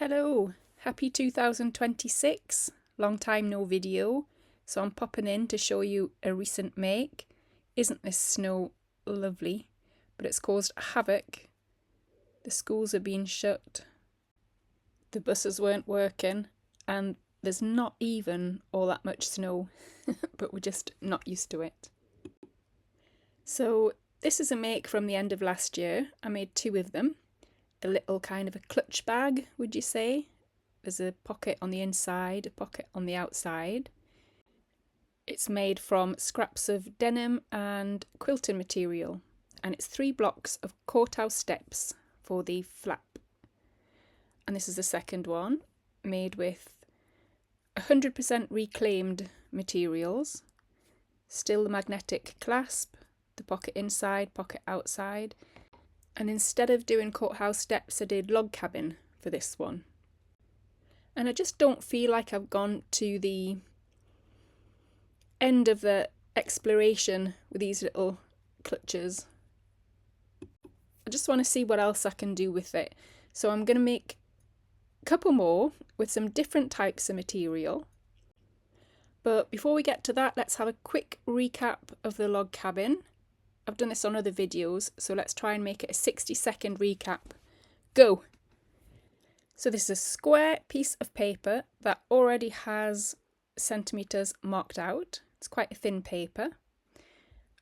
Hello, happy 2026, long time no video, so I'm popping in to show you a recent make. Isn't this snow lovely? But it's caused havoc. The schools are being shut, the buses weren't working, and there's not even all that much snow, but we're just not used to it. So this is a make from the end of last year. I made two of them. A little kind of a clutch bag, would you say? There's a pocket on the inside, a pocket on the outside. It's made from scraps of denim and quilting material, and it's 3 blocks of courthouse steps for the flap. And this is the second one, made with 100% reclaimed materials, still the magnetic clasp, the pocket inside, pocket outside. And instead of doing courthouse steps, I did log cabin for this one. And I just don't feel like I've gone to the end of the exploration with these little clutches. I just want to see what else I can do with it. So I'm going to make a couple more with some different types of material. But before we get to that, let's have a quick recap of the log cabin. I've done this on other videos, so let's try and make it a 60-second recap. Go! So this is a square piece of paper that already has centimetres marked out. It's quite a thin paper.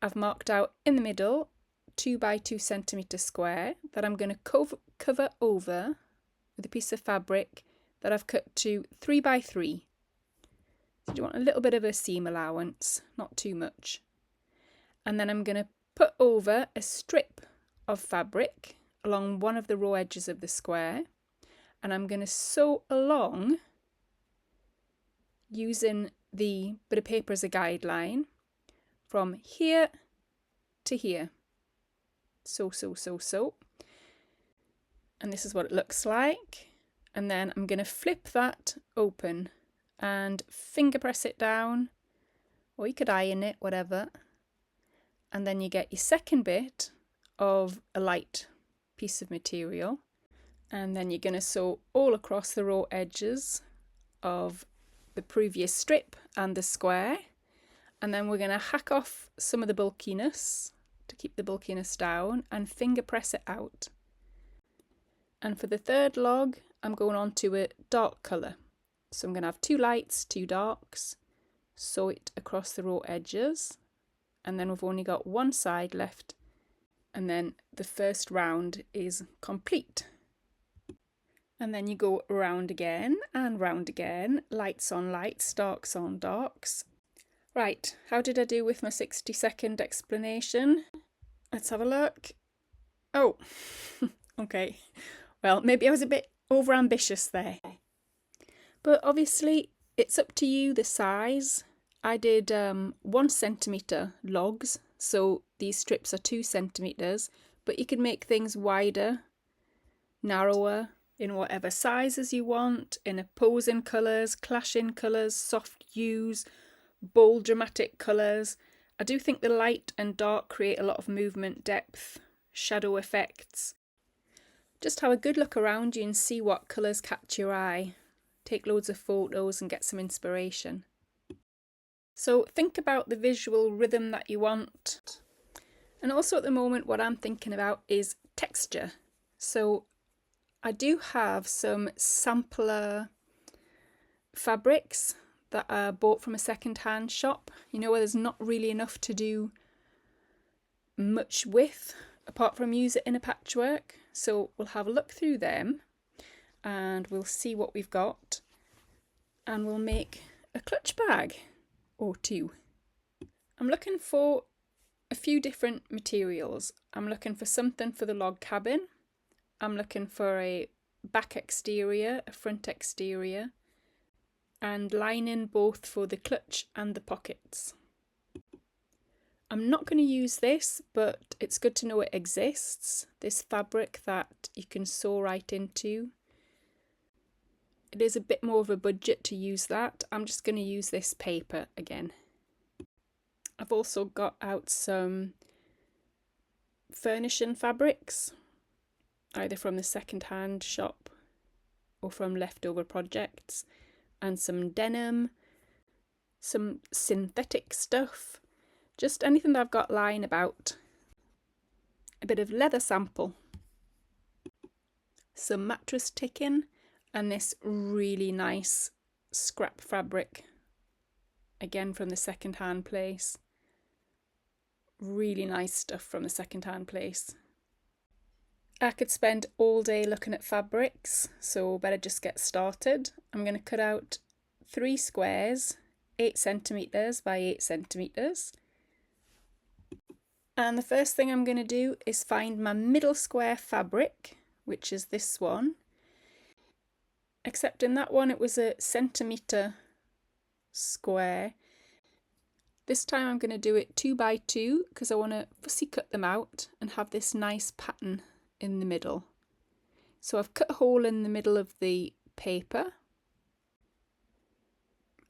I've marked out in the middle 2 by 2 centimetre square that I'm going to cover over with a piece of fabric that I've cut to 3 by 3. So you want a little bit of a seam allowance, not too much. And then I'm going to put over a strip of fabric along one of the raw edges of the square, and I'm going to sew along using the bit of paper as a guideline from here to here. So. And this is what it looks like. And then I'm going to flip that open and finger press it down, or you could iron it, whatever. And then you get your second bit of a light piece of material, and then you're going to sew all across the raw edges of the previous strip and the square, and then we're going to hack off some of the bulkiness to keep the bulkiness down and finger press it out. And for the third log, I'm going on to a dark colour, so I'm going to have 2 lights, 2 darks, sew it across the raw edges. And then we've only got one side left, and then the first round is complete. And then you go round again and round again, lights on lights, darks on darks. Right, how did I do with my 60-second explanation? Let's have a look. Oh, okay. Well, maybe I was a bit over-ambitious there. But obviously, it's up to you, the size. I did 1 centimetre logs, so these strips are 2 centimetres, but you can make things wider, narrower, in whatever sizes you want, in opposing colours, clashing colours, soft hues, bold dramatic colours. I do think the light and dark create a lot of movement, depth, shadow effects. Just have a good look around you and see what colours catch your eye. Take loads of photos and get some inspiration. So think about the visual rhythm that you want. And also at the moment what I'm thinking about is texture. So I do have some sampler fabrics that I bought from a second-hand shop, you know, where there's not really enough to do much with apart from use it in a patchwork. So we'll have a look through them and we'll see what we've got, and we'll make a clutch bag or 2. I'm looking for a few different materials. I'm looking for something for the log cabin. I'm looking for a back exterior, a front exterior, and lining both for the clutch and the pockets. I'm not going to use this, but it's good to know it exists. This fabric that you can sew right into. It is a bit more of a budget to use that. I'm just going to use this paper again. I've also got out some furnishing fabrics, either from the second-hand shop or from leftover projects, and some denim, some synthetic stuff, just anything that I've got lying about. A bit of leather sample, some mattress ticking, and this really nice scrap fabric, again from the second-hand place. Really nice stuff from the second-hand place. I could spend all day looking at fabrics, so better just get started. I'm going to cut out 3 squares, 8 centimetres by 8 centimetres. And the first thing I'm going to do is find my middle square fabric, which is this one. Except in that one it was a centimetre square. This time I'm going to do it 2 by 2 because I want to fussy cut them out and have this nice pattern in the middle. So I've cut a hole in the middle of the paper,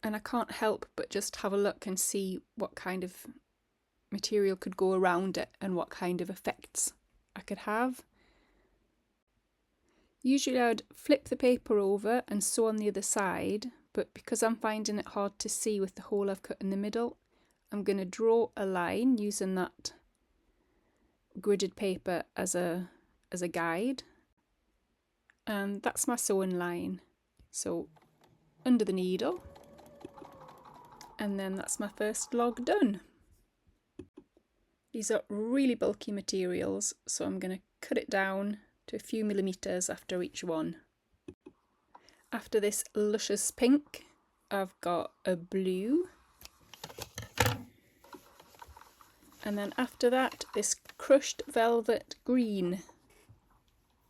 and I can't help but just have a look and see what kind of material could go around it and what kind of effects I could have. Usually I'd flip the paper over and sew on the other side, but because I'm finding it hard to see with the hole I've cut in the middle, I'm going to draw a line using that gridded paper as a guide, and that's my sewing line. So under the needle, and then that's my first log done. These are really bulky materials, so I'm going to cut it down to a few millimetres after each one. After this luscious pink, I've got a blue, and then after that this crushed velvet green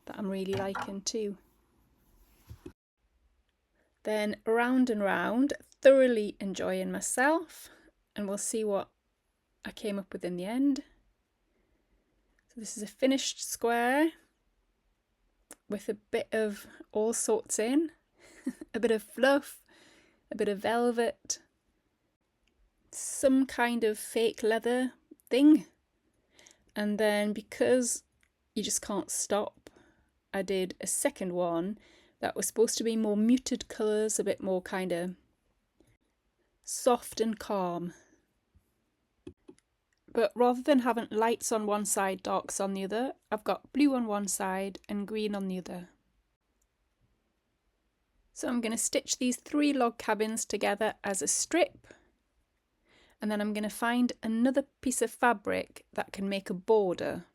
that I'm really liking too. Then round and round, thoroughly enjoying myself, and we'll see what I came up with in the end. So this is a finished square with a bit of all sorts in, a bit of fluff, a bit of velvet, some kind of fake leather thing, and then because you just can't stop, I did a second one that was supposed to be more muted colours, a bit more kind of soft and calm. But rather than having lights on one side, darks on the other, I've got blue on one side and green on the other. So I'm going to stitch these 3 log cabins together as a strip, and then I'm going to find another piece of fabric that can make a border.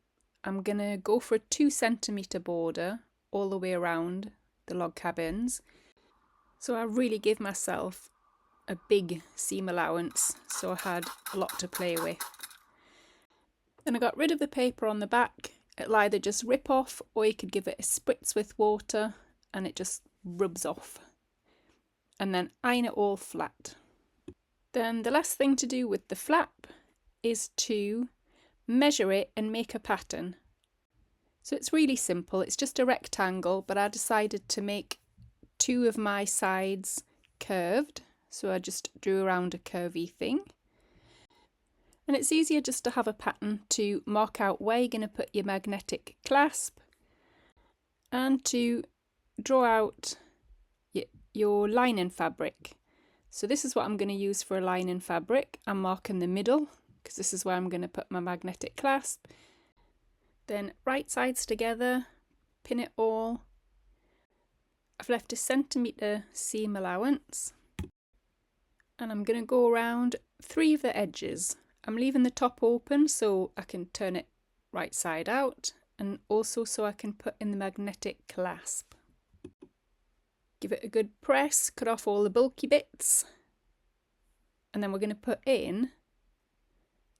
I'm going to go for a 2 centimetre border all the way around the log cabins. So I really give myself a big seam allowance, so I had a lot to play with. Then I got rid of the paper on the back. It'll either just rip off, or you could give it a spritz with water and it just rubs off. And then iron it all flat. Then the last thing to do with the flap is to measure it and make a pattern. So it's really simple, it's just a rectangle, but I decided to make 2 of my sides curved, so I just drew around a curvy thing. And it's easier just to have a pattern to mark out where you're going to put your magnetic clasp, and to draw out your lining fabric. So this is what I'm going to use for a lining fabric. I'm marking the middle because this is where I'm going to put my magnetic clasp. Then right sides together, pin it all. I've left a centimetre seam allowance, and I'm going to go around 3 of the edges. I'm leaving the top open so I can turn it right side out, and also so I can put in the magnetic clasp. Give it a good press, cut off all the bulky bits, and then we're going to put in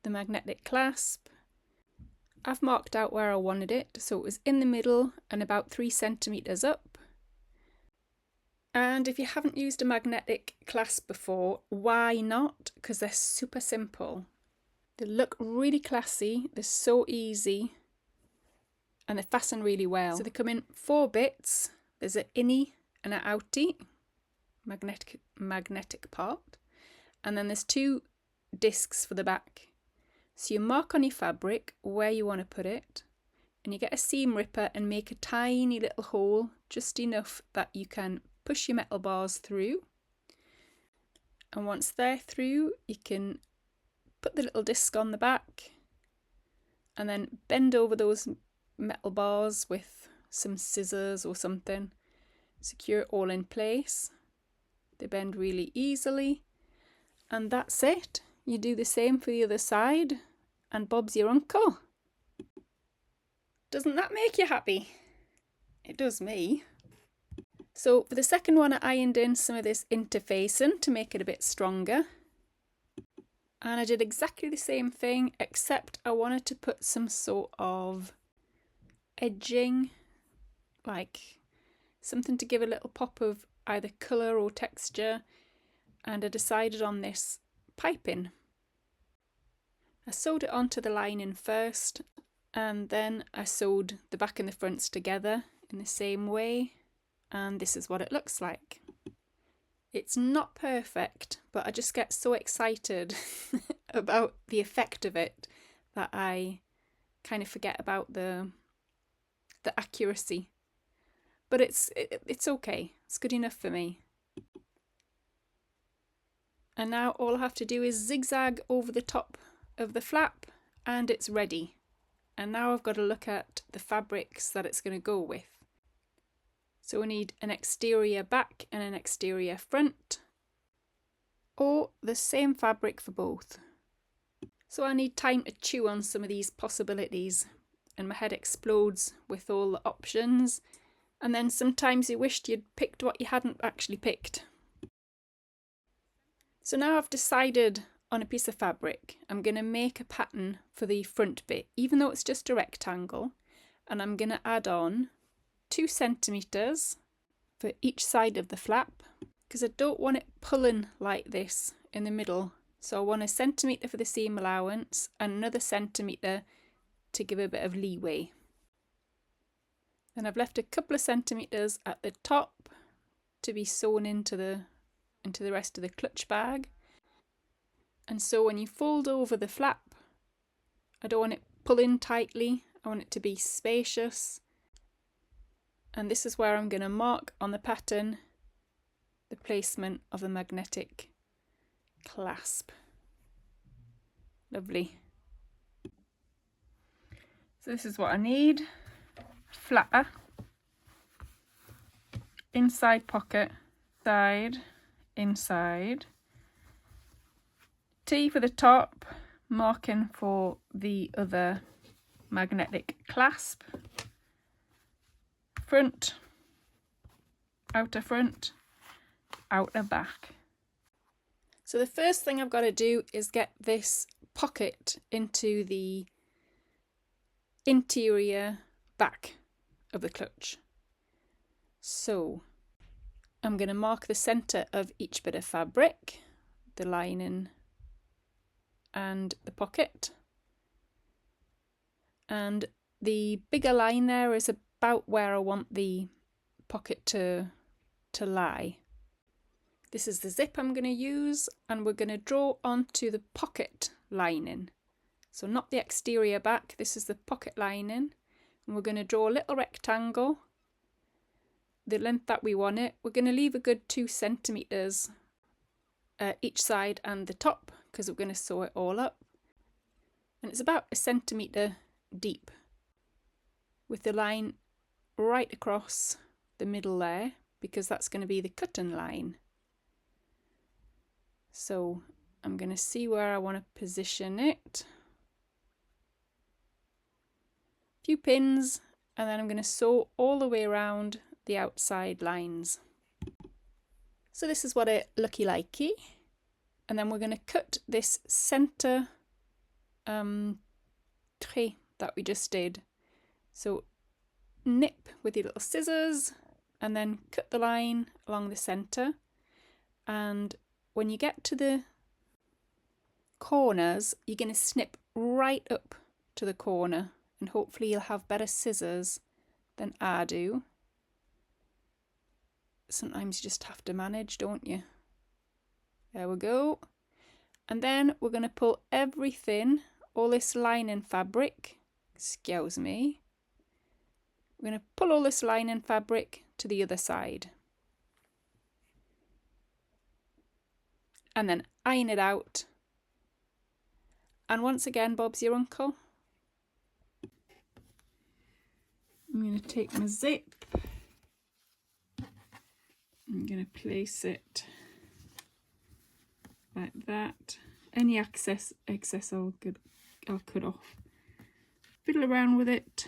the magnetic clasp. I've marked out where I wanted it, so it was in the middle and about 3 centimetres up. And if you haven't used a magnetic clasp before, why not? Because they're super simple. They look really classy, they're so easy, and they fasten really well. So they come in 4 bits. There's an innie and an outie, magnetic part, and then there's 2 discs for the back. So you mark on your fabric where you want to put it, and you get a seam ripper and make a tiny little hole, just enough that you can push your metal bars through. And once they're through, you can put the little disc on the back and then bend over those metal bars with some scissors or something. Secure it all in place. They bend really easily. And that's it. You do the same for the other side, and Bob's your uncle. Doesn't that make you happy? It does me. So for the second one, I ironed in some of this interfacing to make it a bit stronger. And I did exactly the same thing, except I wanted to put some sort of edging, like something to give a little pop of either colour or texture. And I decided on this piping. I sewed it onto the lining first, and then I sewed the back and the fronts together in the same way, and this is what it looks like. It's not perfect, but I just get so excited about the effect of it that I kind of forget about the accuracy. But it's okay. It's good enough for me. And now all I have to do is zigzag over the top of the flap and it's ready. And now I've got to look at the fabrics that it's going to go with. So we need an exterior back and an exterior front, or the same fabric for both. So I need time to chew on some of these possibilities, and my head explodes with all the options, and then sometimes you wished you'd picked what you hadn't actually picked. So now I've decided on a piece of fabric. I'm going to make a pattern for the front bit, even though it's just a rectangle, and I'm going to add on 2 centimetres for each side of the flap, because I don't want it pulling like this in the middle. So I want 1 centimetre for the seam allowance and another centimetre to give a bit of leeway. Then I've left a couple of centimetres at the top to be sewn into the rest of the clutch bag. And so when you fold over the flap, I don't want it pulling tightly, I want it to be spacious. And this is where I'm going to mark on the pattern the placement of the magnetic clasp. Lovely. So this is what I need. Flapper, inside pocket, side, inside. T for the top, marking for the other magnetic clasp. Front, outer back. So the first thing I've got to do is get this pocket into the interior back of the clutch. So I'm going to mark the centre of each bit of fabric, the lining and the pocket. And the bigger line there is about where I want the pocket to lie. This is the zip I'm going to use, and we're going to draw onto the pocket lining. So not the exterior back, this is the pocket lining. And we're going to draw a little rectangle, the length that we want it. We're going to leave a good 2 centimetres each side and the top, because we're going to sew it all up. And it's about 1 centimetre deep, with the line right across the middle there, because that's going to be the cutting line. So I'm going to see where I want to position it. A few pins, and then I'm going to sew all the way around the outside lines. So this is what it looky likey. And then we're going to cut this centre trait that we just did. So nip with your little scissors and then cut the line along the centre. And when you get to the corners, you're going to snip right up to the corner, and hopefully you'll have better scissors than I do. Sometimes you just have to manage, don't you? There we go. And then we're going to pull everything, all this lining fabric, excuse me, we're going to pull all this lining fabric to the other side. And then iron it out. And once again, Bob's your uncle. I'm going to take my zip. I'm going to place it like that. Any excess I'll cut off. Fiddle around with it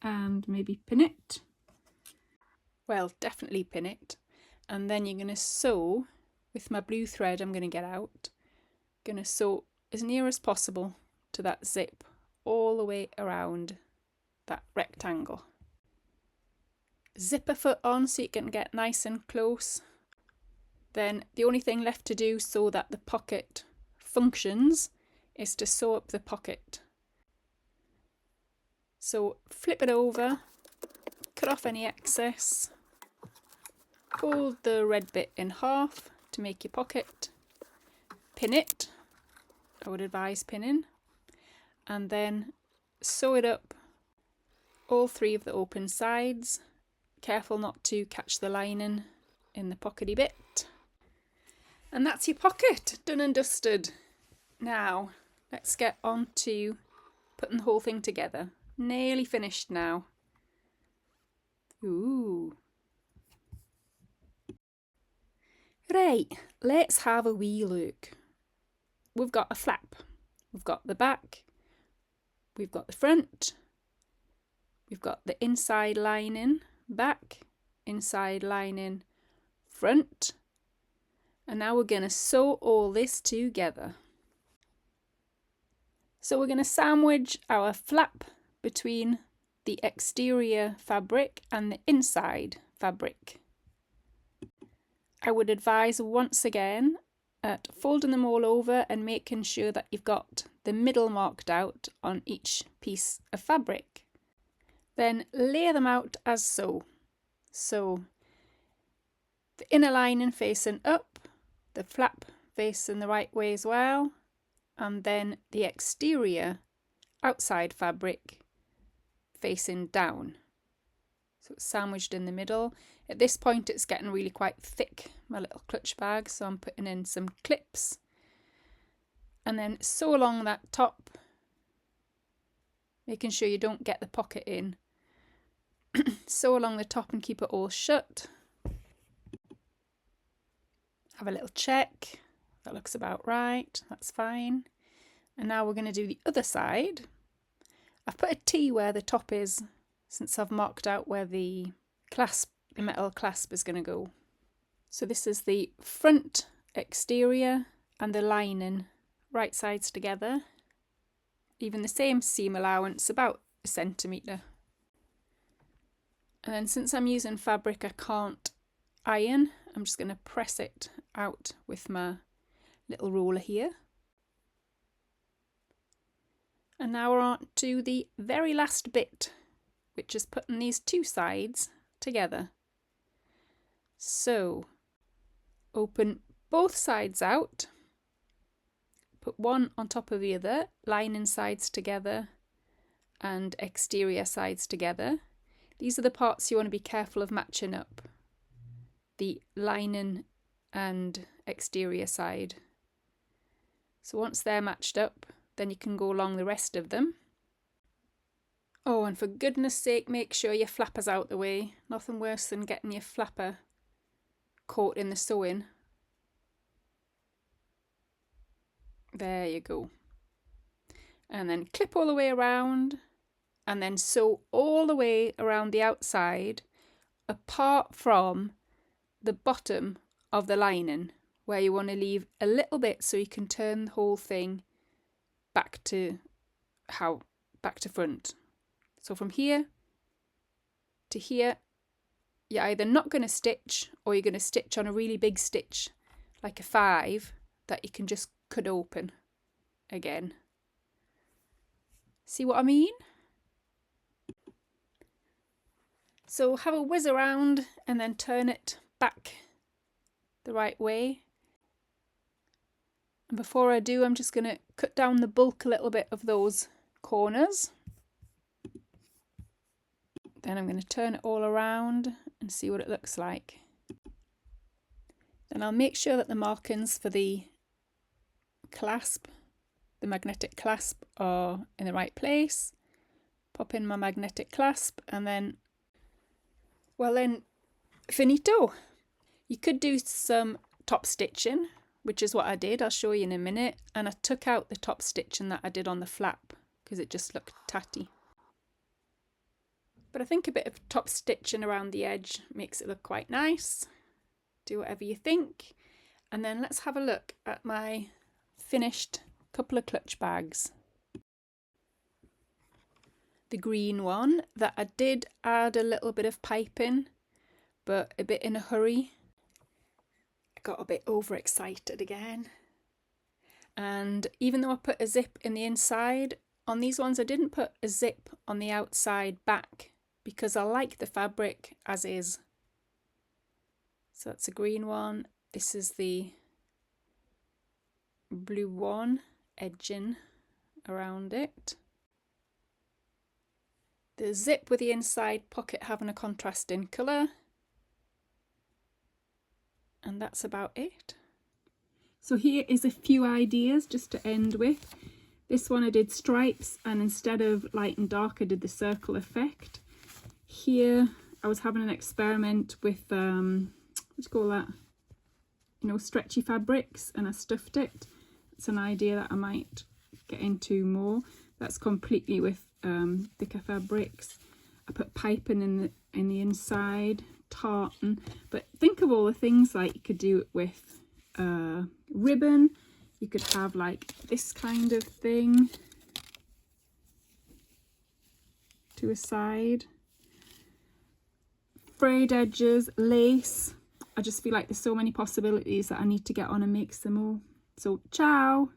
and maybe pin it. Well, definitely pin it. And then you're going to sew with my blue thread I'm going to get out. Going to sew as near as possible to that zip all the way around that rectangle. Zip a foot on so you can get nice and close. Then the only thing left to do so that the pocket functions is to sew up the pocket. So flip it over, cut off any excess, fold the red bit in half to make your pocket, pin it, I would advise pinning, and then sew it up all three of the open sides. Careful not to catch the lining in the pockety bit. And that's your pocket, done and dusted. Now, let's get on to putting the whole thing together. Nearly finished now. Ooh. Right, let's have a wee look. We've got a flap. We've got the back. We've got the front. We've got the inside lining, back, inside lining, front. And now we're going to sew all this together. So we're going to sandwich our flap between the exterior fabric and the inside fabric. I would advise once again at folding them all over and making sure that you've got the middle marked out on each piece of fabric. Then lay them out as so. So the inner lining facing up, the flap facing the right way as well, and then the exterior outside fabric facing down. So it's sandwiched in the middle. At this point it's getting really quite thick, my little clutch bag, so I'm putting in some clips. And then sew along that top, making sure you don't get the pocket in. Sew along the top and keep it all shut. Have a little check. That looks about right. That's fine. And now we're going to do the other side. I've put a T where the top is, since I've marked out where the clasp, the metal clasp is going to go. So this is the front exterior and the lining right sides together. Even the same seam allowance, about 1 centimetre. And then since I'm using fabric I can't iron, I'm just going to press it out with my little roller here. And now we're on to the very last bit, which is putting these two sides together. So open both sides out, put one on top of the other, lining sides together and exterior sides together. These are the parts you want to be careful of matching up. The lining and exterior side. So once they're matched up, then you can go along the rest of them. Oh, and for goodness sake, make sure your flapper's out the way. Nothing worse than getting your flapper caught in the sewing. There you go. And then clip all the way around, and then sew all the way around the outside, apart from the bottom of the lining, where you want to leave a little bit so you can turn the whole thing back to front. So from here to here, you're either not going to stitch, or you're going to stitch on a really big stitch, like a 5, that you can just cut open again. See what I mean? So have a whiz around and then turn it back the right way. And before I do, I'm just going to cut down the bulk a little bit of those corners. Then I'm going to turn it all around and see what it looks like. Then I'll make sure that the markings for the clasp, the magnetic clasp, are in the right place. Pop in my magnetic clasp and then, well then, finito. You could do some top stitching, which is what I did. I'll show you in a minute. And I took out the top stitching that I did on the flap because it just looked tatty. But I think a bit of top stitching around the edge makes it look quite nice. Do whatever you think. And then let's have a look at my finished couple of clutch bags. The green one that I did add a little bit of piping, but a bit in a hurry. I got a bit overexcited again. And even though I put a zip in the inside, on these ones I didn't put a zip on the outside back because I like the fabric as is. So that's a green one. This is the blue one, edging around it. The zip with the inside pocket having a contrasting colour. And that's about it. So here is a few ideas just to end with. This one I did stripes, and instead of light and dark I did the circle effect. Here I was having an experiment with what do you call that, you know, stretchy fabrics, and I stuffed it. It's an idea that I might get into more. That's completely with thicker fabrics. I put piping in the inside, tartan, but think of all the things like you could do it with ribbon. You could have like this kind of thing to a side, frayed edges, lace. I just feel like there's so many possibilities that I need to get on and make some more. So ciao.